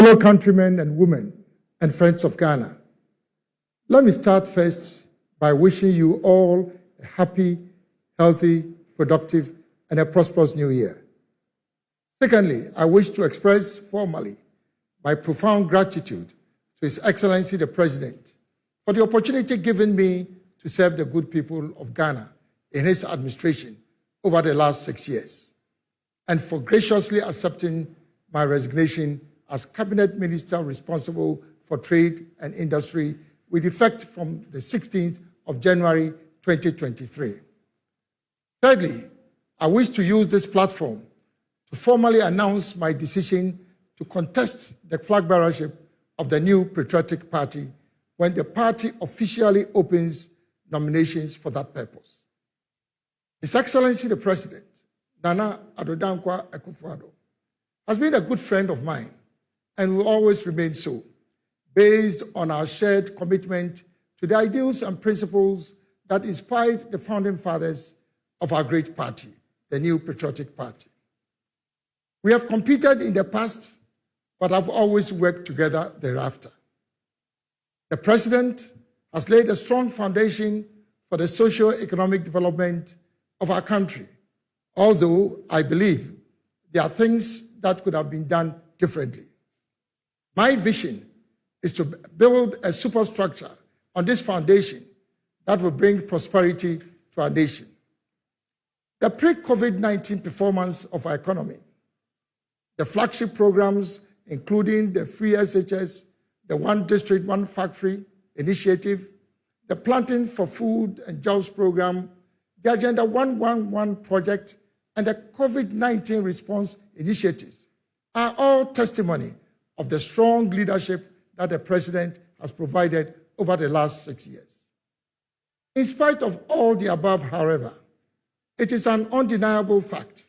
Fellow countrymen and women and friends of Ghana, let me start first by wishing you all a happy, healthy, productive, and a prosperous new year. Secondly, I wish to express formally my profound gratitude to His Excellency the President for the opportunity given me to serve the good people of Ghana in his administration over the last 6 years, and for graciously accepting my resignation as Cabinet Minister responsible for trade and industry with effect from the 16th of January 2023. Thirdly, I wish to use this platform to formally announce my decision to contest the flag bearership of the new Patriotic Party when the party officially opens nominations for that purpose. His Excellency the President, Nana Addo Dankwa Akufo-Addo, has been a good friend of mine and will always remain so, based on our shared commitment to the ideals and principles that inspired the founding fathers of our great party, the new Patriotic Party. We have competed in the past, but have always worked together thereafter. The President has laid a strong foundation for the socio-economic development of our country, although I believe there are things that could have been done differently. My vision is to build a superstructure on this foundation that will bring prosperity to our nation. The pre-COVID-19 performance of our economy, the flagship programs including the free SHS, the One District, One Factory initiative, the Planting for Food and Jobs program, the Agenda 111 project, and the COVID-19 response initiatives are all testimony of the strong leadership that the President has provided over the last 6 years. In spite of all the above, however, it is an undeniable fact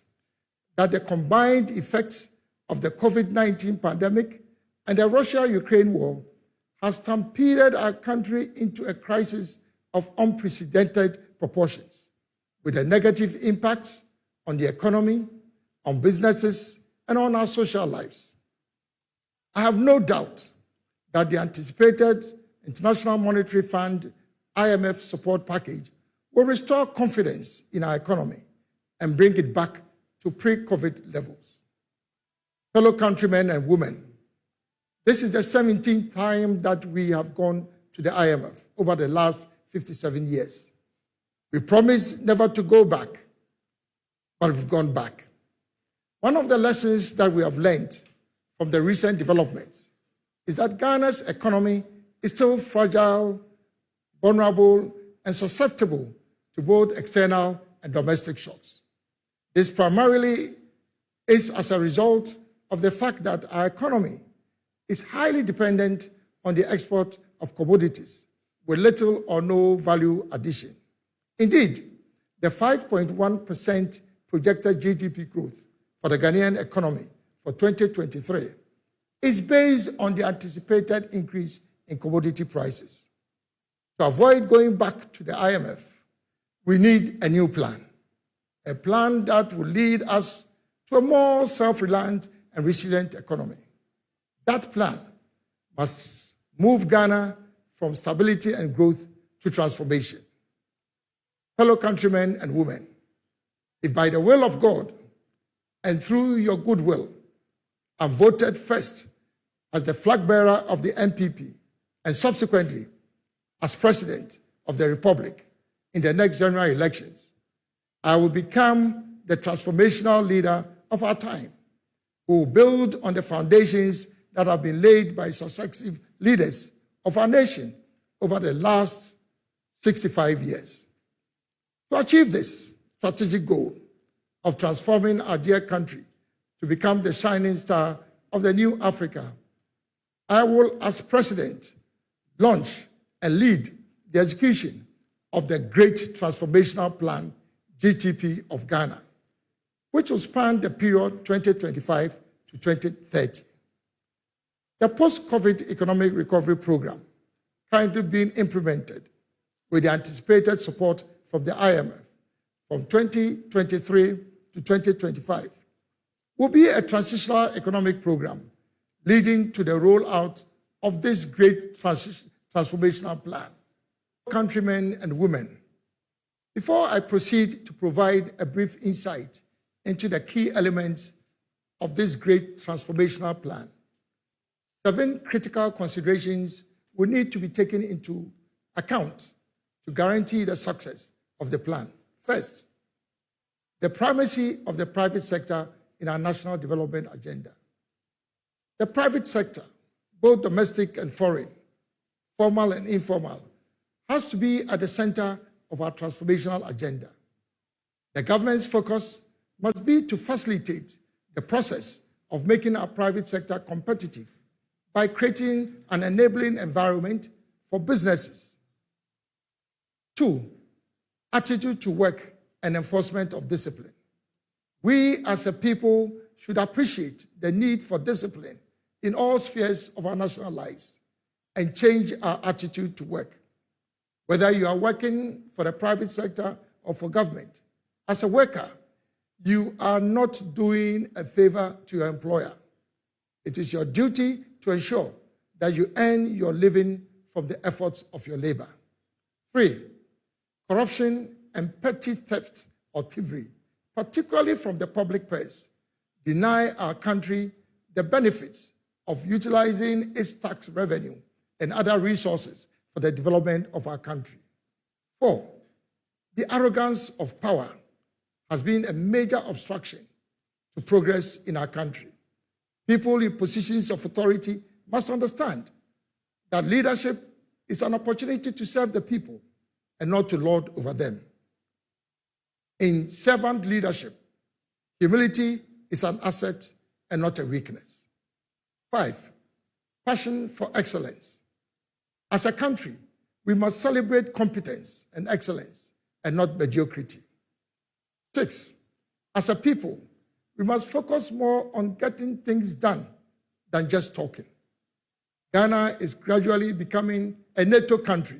that the combined effects of the COVID-19 pandemic and the Russia-Ukraine war has stampeded our country into a crisis of unprecedented proportions, with a negative impacts on the economy, on businesses, and on our social lives. I have no doubt that the anticipated International Monetary Fund IMF support package will restore confidence in our economy and bring it back to pre-COVID levels. Fellow countrymen and women, this is the 17th time that we have gone to the IMF over the last 57 years. We promised never to go back, but we've gone back. One of the lessons that we have learned from the recent developments is that Ghana's economy is still fragile, vulnerable, and susceptible to both external and domestic shocks. This primarily is as a result of the fact that our economy is highly dependent on the export of commodities with little or no value addition. Indeed, the 5.1% projected GDP growth for the Ghanaian economy for 2023 is based on the anticipated increase in commodity prices. To avoid going back to the IMF, we need a new plan, a plan that will lead us to a more self-reliant and resilient economy. That plan must move Ghana from stability and growth to transformation. Fellow countrymen and women, if by the will of God and through your goodwill, I'm voted first as the flag bearer of the NPP and subsequently as President of the Republic in the next general elections, I will become the transformational leader of our time, who will build on the foundations that have been laid by successive leaders of our nation over the last 65 years. To achieve this strategic goal of transforming our dear country to become the shining star of the new Africa, I will, as President, launch and lead the execution of the Great Transformational Plan, GTP of Ghana, which will span the period 2025 to 2030. The post-COVID economic recovery program, currently being implemented with the anticipated support from the IMF from 2023 to 2025, will be a transitional economic program leading to the rollout of this great transformational plan. Countrymen and women, before I proceed to provide a brief insight into the key elements of this great transformational plan, 7 critical considerations will need to be taken into account to guarantee the success of the plan. First, the primacy of the private sector in our national development agenda. The private sector, both domestic and foreign, formal and informal, has to be at the center of our transformational agenda. The government's focus must be to facilitate the process of making our private sector competitive by creating an enabling environment for businesses. 2, attitude to work and enforcement of discipline. We as a people should appreciate the need for discipline in all spheres of our national lives and change our attitude to work. Whether you are working for the private sector or for government, as a worker, you are not doing a favor to your employer. It is your duty to ensure that you earn your living from the efforts of your labor. 3, corruption and petty theft or thievery, particularly from the public purse, deny our country the benefits of utilizing its tax revenue and other resources for the development of our country. 4, the arrogance of power has been a major obstruction to progress in our country. People in positions of authority must understand that leadership is an opportunity to serve the people and not to lord over them. In servant leadership, humility is an asset and not a weakness. 5, passion for excellence. As a country, we must celebrate competence and excellence and not mediocrity. 6, as a people, we must focus more on getting things done than just talking. Ghana is gradually becoming a NATO country.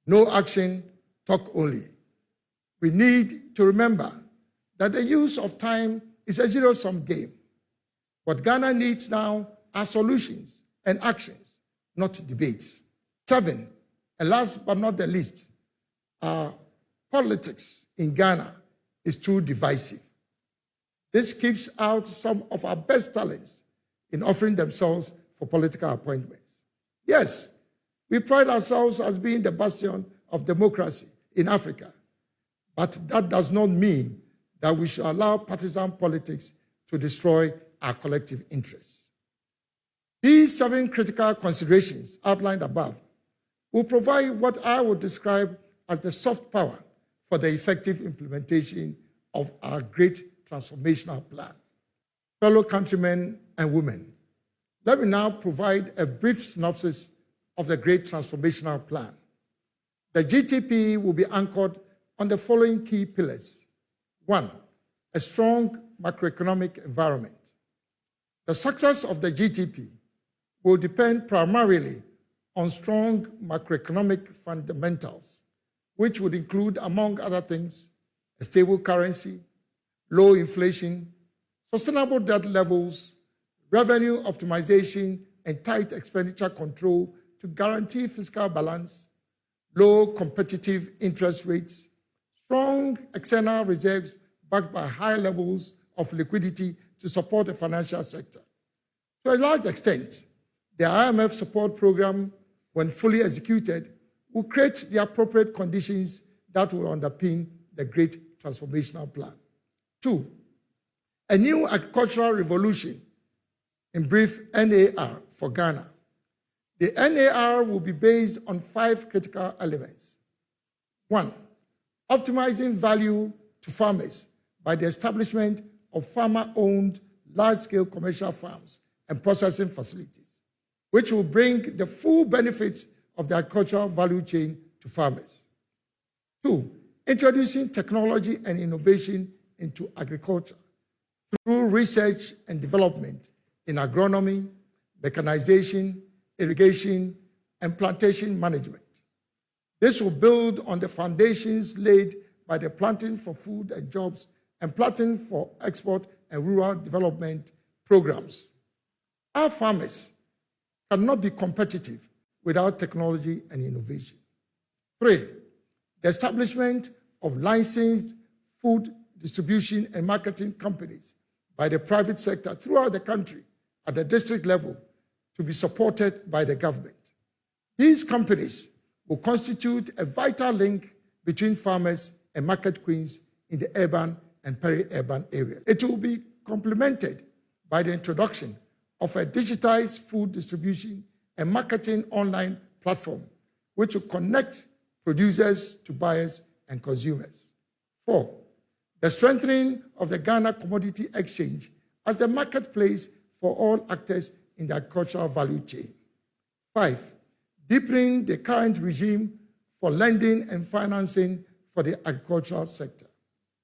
No action, talk only. We need to remember that the use of time is a zero-sum game. What Ghana needs now are solutions and actions, not debates. 7, and last but not the least, politics in Ghana is too divisive. This keeps out some of our best talents in offering themselves for political appointments. Yes, we pride ourselves as being the bastion of democracy in Africa, but that does not mean that we should allow partisan politics to destroy our collective interests. These 7 critical considerations outlined above will provide what I would describe as the soft power for the effective implementation of our great transformational plan. Fellow countrymen and women, let me now provide a brief synopsis of the great transformational plan. The GTP will be anchored on the following key pillars. 1, a strong macroeconomic environment. The success of the GTP will depend primarily on strong macroeconomic fundamentals, which would include, among other things, a stable currency, low inflation, sustainable debt levels, revenue optimization, and tight expenditure control to guarantee fiscal balance, low competitive interest rates, strong external reserves backed by high levels of liquidity to support the financial sector. To a large extent, the IMF support program, when fully executed, will create the appropriate conditions that will underpin the great transformational plan. 2, a new agricultural revolution, in brief, NAR for Ghana. The NAR will be based on 5 critical elements. 1, optimizing value to farmers by the establishment of farmer-owned large-scale commercial farms and processing facilities, which will bring the full benefits of the agricultural value chain to farmers. 2, introducing technology and innovation into agriculture through research and development in agronomy, mechanization, irrigation, and plantation management. This will build on the foundations laid by the Planting for Food and Jobs and Planting for Export and Rural Development programs. Our farmers cannot be competitive without technology and innovation. 3, the establishment of licensed food distribution and marketing companies by the private sector throughout the country at the district level to be supported by the government. These companies will constitute a vital link between farmers and market queens in the urban and peri-urban areas. It will be complemented by the introduction of a digitized food distribution and marketing online platform, which will connect producers to buyers and consumers. 4, the strengthening of the Ghana Commodity Exchange as the marketplace for all actors in the agricultural value chain. 5, deepening the current regime for lending and financing for the agricultural sector.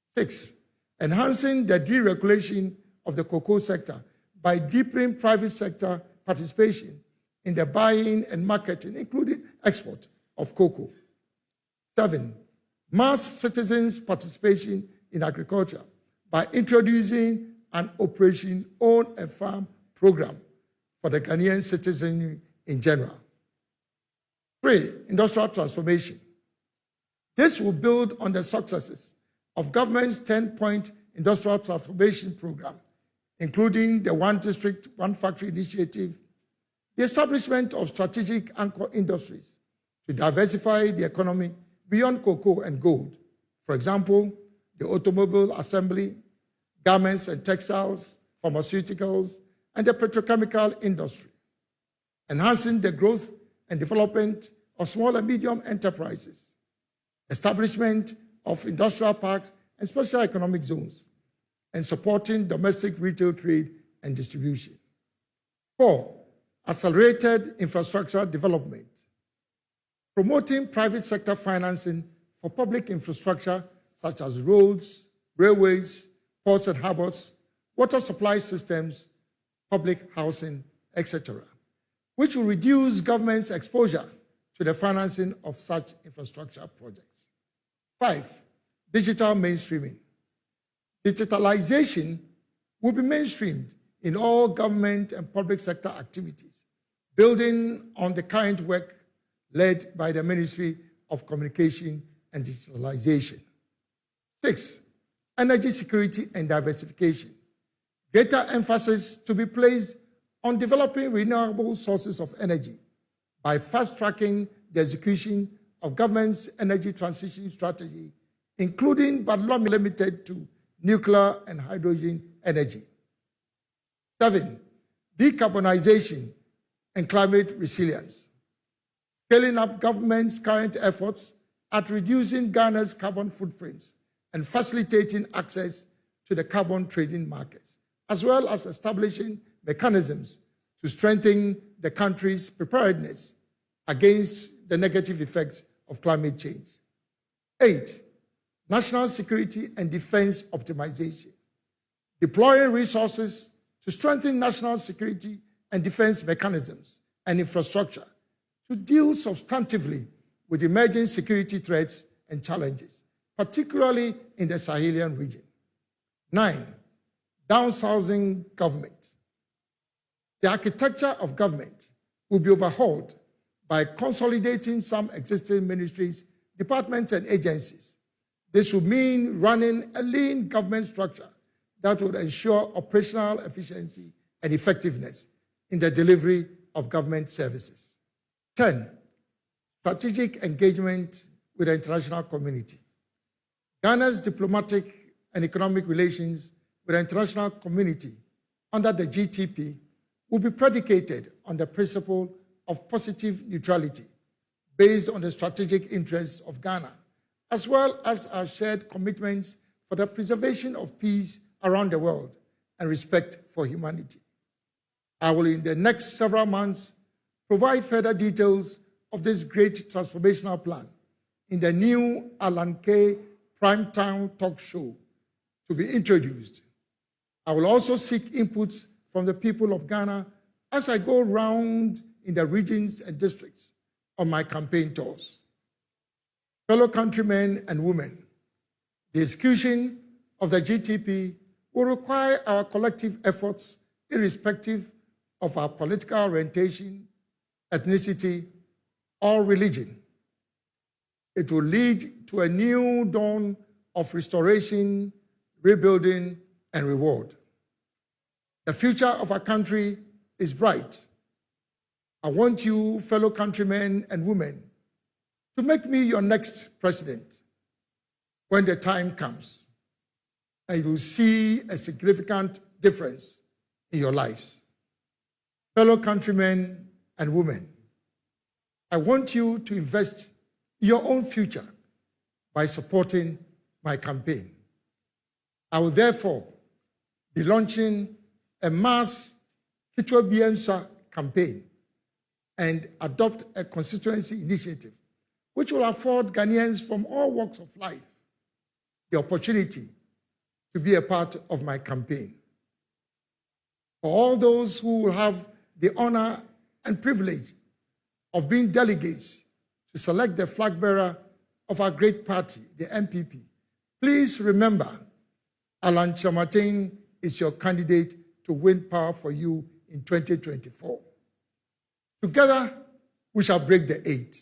6, enhancing the deregulation of the cocoa sector by deepening private sector participation in the buying and marketing, including export of cocoa. 7, mass citizens' participation in agriculture by introducing an Operation Own a Farm program for the Ghanaian citizenry in general. 3, industrial transformation. This will build on the successes of government's 10-point industrial transformation program, including the One District, One Factory initiative, the establishment of strategic anchor industries to diversify the economy beyond cocoa and gold. For example, the automobile assembly, garments and textiles, pharmaceuticals, and the petrochemical industry. Enhancing the growth and development of small and medium enterprises. Establishment of industrial parks and special economic zones, and supporting domestic retail trade and distribution. 4, accelerated infrastructure development. Promoting private sector financing for public infrastructure such as roads, railways, ports and harbors, water supply systems, public housing, etc., which will reduce government's exposure to the financing of such infrastructure projects. 5, digital mainstreaming. Digitalization will be mainstreamed in all government and public sector activities, building on the current work led by the Ministry of Communication and Digitalization. 6, energy security and diversification. Greater emphasis to be placed on developing renewable sources of energy by fast-tracking the execution of government's energy transition strategy, including but not limited to nuclear and hydrogen energy. 7, decarbonization and climate resilience. Scaling up government's current efforts at reducing Ghana's carbon footprints and facilitating access to the carbon trading markets, as well as establishing mechanisms to strengthen the country's preparedness against the negative effects of climate change. 8, national security and defense optimization. Deploying resources to strengthen national security and defense mechanisms and infrastructure to deal substantively with emerging security threats and challenges, particularly in the Sahelian region. 9, downsizing government. The architecture of government will be overhauled by consolidating some existing ministries, departments, and agencies. This will mean running a lean government structure that would ensure operational efficiency and effectiveness in the delivery of government services. 10, strategic engagement with the international community. Ghana's diplomatic and economic relations with the international community under the GTP will be predicated on the principle of positive neutrality based on the strategic interests of Ghana, as well as our shared commitments for the preservation of peace around the world and respect for humanity. I will, in the next several months, provide further details of this great transformational plan in the new Alan Kay Primetime Talk Show to be introduced. I will also seek inputs from the people of Ghana as I go around in the regions and districts on my campaign tours. Fellow countrymen and women, the execution of the GTP will require our collective efforts irrespective of our political orientation, ethnicity, or religion. It will lead to a new dawn of restoration, rebuilding, and reward. The future of our country is bright. I want you, fellow countrymen and women, to make me your next president when the time comes, and you will see a significant difference in your lives. Fellow countrymen and women, I want you to invest in your own future by supporting my campaign. I will therefore be launching a mass Kwadwo campaign and adopt a constituency initiative which will afford Ghanaians from all walks of life the opportunity to be a part of my campaign. For all those who will have the honor and privilege of being delegates to select the flag bearer of our great party, the MPP, please remember Alan Kyerematen is your candidate to win power for you in 2024. Together, we shall break the eight.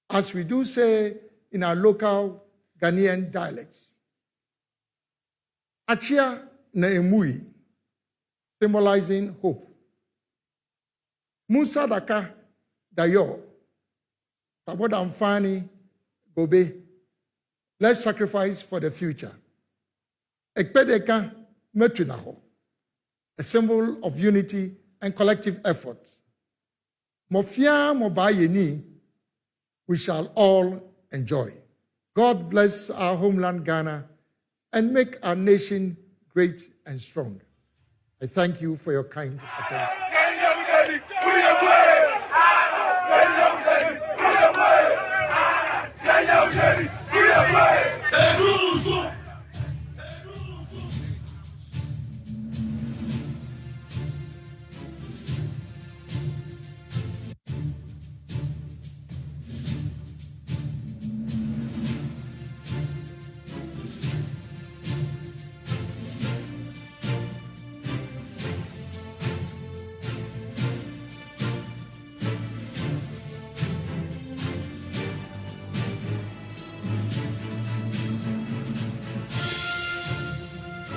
As we do say in our local Ghanaian dialects, Achia na emui, symbolizing hope. Musa daka dayo, sabodamfani gobe. Let's sacrifice for the future. Ekpedeka metunaho, a symbol of unity and collective effort. Mofia mobayeni, we shall all enjoy. God bless our homeland Ghana and make our nation great and strong. I thank you for your kind attention.